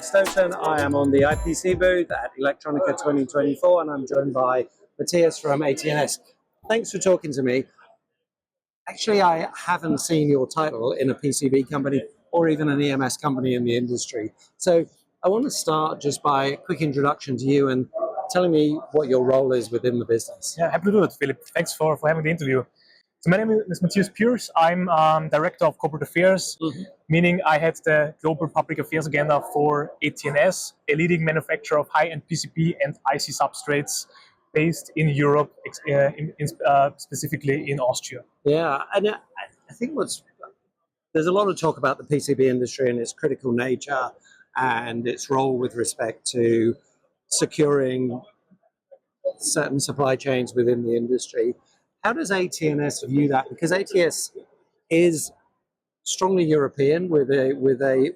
Stoughton. I am on the IPC booth at Electronica 2024 and I'm joined by Matthias from AT&S. Thanks for talking to me. Actually, I haven't seen your title in a PCB company or even an EMS company in the industry. So I want to start just by a quick introduction to you and telling me what your role is within the business. Yeah, happy to do it, Philip. Thanks for having the interview. So my name is Matthias Piers. I'm Director of Corporate Affairs, meaning I head the Global Public Affairs agenda for AT&S, a leading manufacturer of high-end PCB and IC substrates based in Europe, specifically in Austria. Yeah, and I think there's a lot of talk about the PCB industry and its critical nature and its role with respect to securing certain supply chains within the industry. How does AT&S view that? Because AT&S is strongly European with a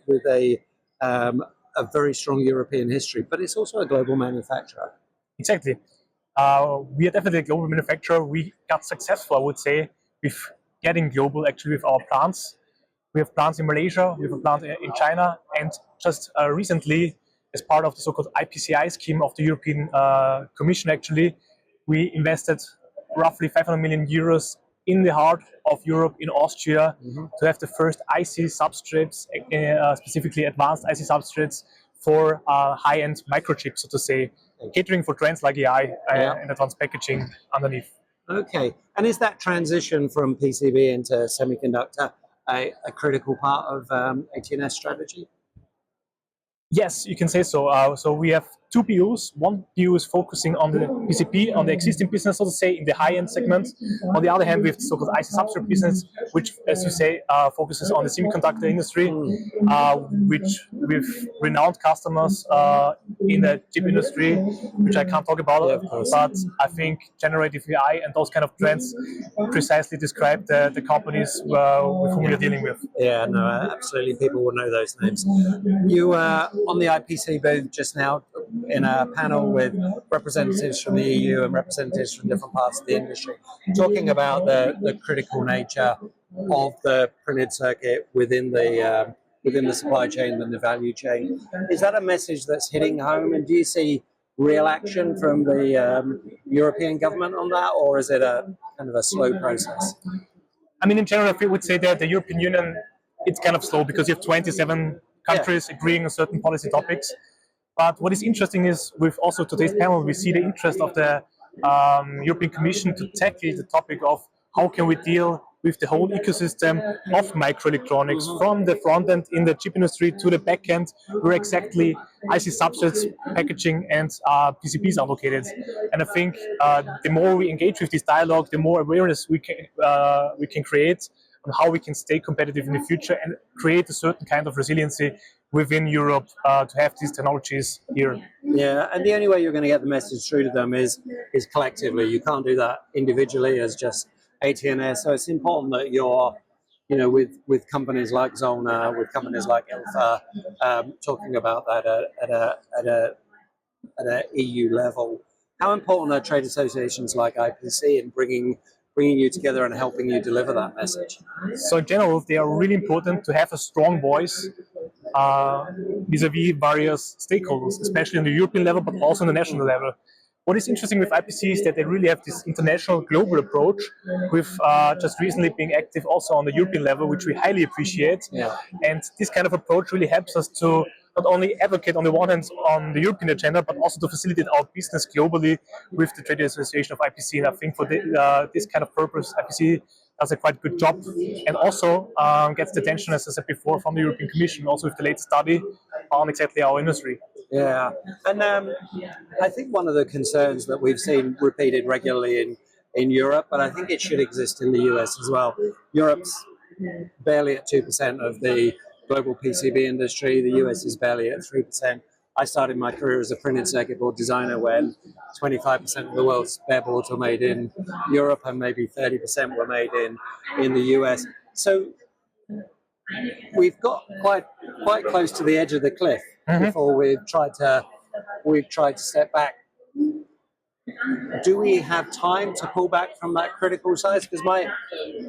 very strong European history, but it's also a global manufacturer. Exactly. We are definitely a global manufacturer. We got successful, I would say, with getting global actually with our plants. We have plants in Malaysia, we have a plant in China, and just recently, as part of the so-called IPCI scheme of the European Commission, actually, we invested roughly 500 million euros in the heart of Europe, in Austria, to have the first IC substrates, specifically advanced IC substrates for high-end microchips, so to say, catering for trends like AI and advanced packaging underneath. Okay, and is that transition from PCB into semiconductor a critical part of AT&S strategy? Yes, you can say so. So we have two BUs. One BU is focusing on the PCB, on the existing business, so to say, in the high-end segment. On the other hand, we have the so-called IC substrate business, which, as you say, focuses on the semiconductor industry, which with renowned customers in the chip industry, which I can't talk about, but I think generative AI and those kind of trends precisely describe the companies with whom we are dealing with. Yeah, no, absolutely. People will know those names. You were on the IPC booth just now in a panel with representatives from the EU and representatives from different parts of the industry, talking about the critical nature of the printed circuit within the supply chain and the value chain. Is that a message that's hitting home, and do you see real action from the European government on that, or is it a kind of a slow process? I mean, in general, I would say that the European Union, it's kind of slow because you have 27 countries agreeing on certain policy topics. But what is interesting is, with also today's panel, we see the interest of the European Commission to tackle the topic of how can we deal with the whole ecosystem of microelectronics, from the front end in the chip industry to the back end, where exactly IC substrates, packaging, and PCBs are located. And I think the more we engage with this dialogue, the more awareness we can create on how we can stay competitive in the future and create a certain kind of resiliency within Europe to have these technologies here. Yeah, and the only way you're going to get the message through to them is collectively. You can't do that individually as just AT&S. So it's important that you're, with companies like Zollner, with companies like Ilfa, talking about that at a EU level. How important are trade associations like IPC in bringing you together and helping you deliver that message? So in general, they are really important to have a strong voice vis-a-vis various stakeholders, especially on the European level, but also on the national level. What is interesting with IPC is that they really have this international global approach, with just recently being active also on the European level, which we highly appreciate. Yeah. And this kind of approach really helps us to not only advocate on the one hand on the European agenda, but also to facilitate our business globally with the Trade Association of IPC. And I think for this kind of purpose, IPC does a quite good job, and also gets the attention, as I said before, from the European Commission, also with the latest study on exactly our industry. Yeah, and I think one of the concerns that we've seen repeated regularly in Europe, but I think it should exist in the US as well. Europe's barely at 2% of the global PCB industry. The US is barely at 3%. I started my career as a printed circuit board designer when 25% of the world's spare boards were made in Europe and maybe 30% were made in the US. So we've got quite close to the edge of the cliff before we've tried to step back. Do we have time to pull back from that critical size? Because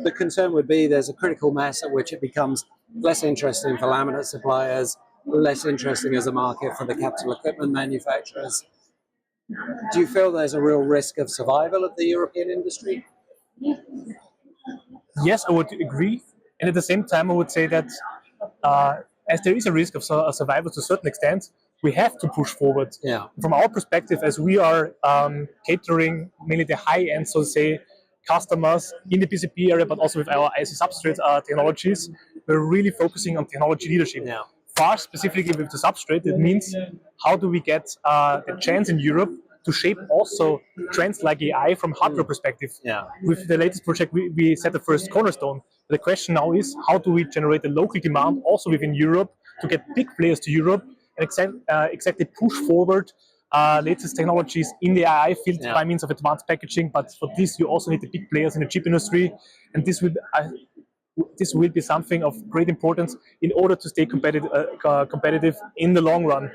the concern would be there's a critical mass at which it becomes less interesting for laminate suppliers, less interesting as a market for the capital equipment manufacturers. Do you feel there's a real risk of survival of the European industry? Yes, I would agree. And at the same time, I would say that as there is a risk of survival to a certain extent, we have to push forward. Yeah. From our perspective, as we are catering mainly the high-end, so to say, customers in the PCB area, but also with our IC substrate technologies, we're really focusing on technology leadership. Yeah. Far specifically with the substrate, it means how do we get the chance in Europe to shape also trends like AI from hardware perspective. Yeah. With the latest project, we set the first cornerstone. The question now is, how do we generate the local demand also within Europe to get big players to Europe and exactly push forward latest technologies in the AI field by means of advanced packaging. But for this, you also need the big players in the chip industry, and this will be something of great importance in order to stay competitive in the long run.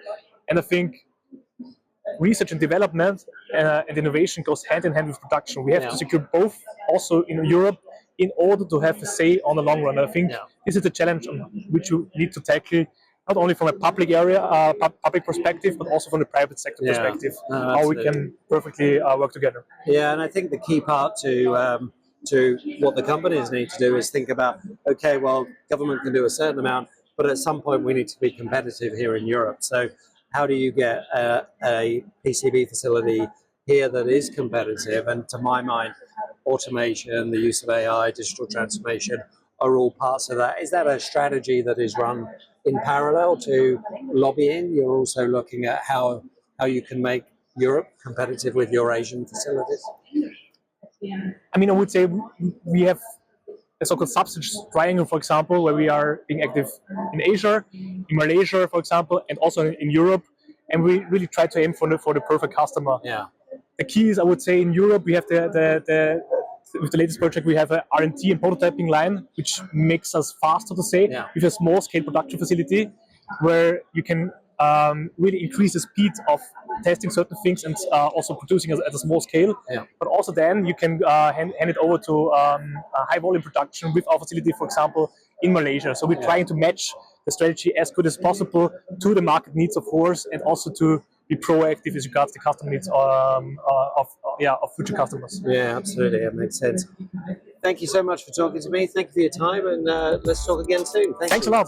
And I think research and development and innovation goes hand in hand with production. We have to secure both also in Europe in order to have a say on the long run. I think this is a challenge which you need to tackle not only from a public area, public perspective, but also from the private sector perspective, how we can perfectly work together. Yeah, and I think the key part to what the companies need to do is think about, okay, well, government can do a certain amount, but at some point we need to be competitive here in Europe. So how do you get a PCB facility here that is competitive? And to my mind, automation, the use of AI, digital transformation are all parts of that. Is that a strategy that is run in parallel to lobbying? You're also looking at how you can make Europe competitive with your Asian facilities? I mean, I would say we have a so-called substance triangle, for example, where we are being active in Asia, in Malaysia, for example, and also in Europe. And we really try to aim for the perfect customer. Yeah. The key is, I would say, in Europe, we have with the latest project, we have an R&D and prototyping line, which makes us faster to say, with a small-scale production facility, where you can really increase the speed of testing certain things and also producing at a small scale. Yeah. But also then you can hand it over to a high-volume production with our facility, for example, in Malaysia. So we're trying to match the strategy as good as possible to the market needs, of course, and also to be proactive as regards the customer needs of future customers. Yeah, absolutely. That makes sense. Thank you so much for talking to me. Thank you for your time, and let's talk again soon. Thanks a lot.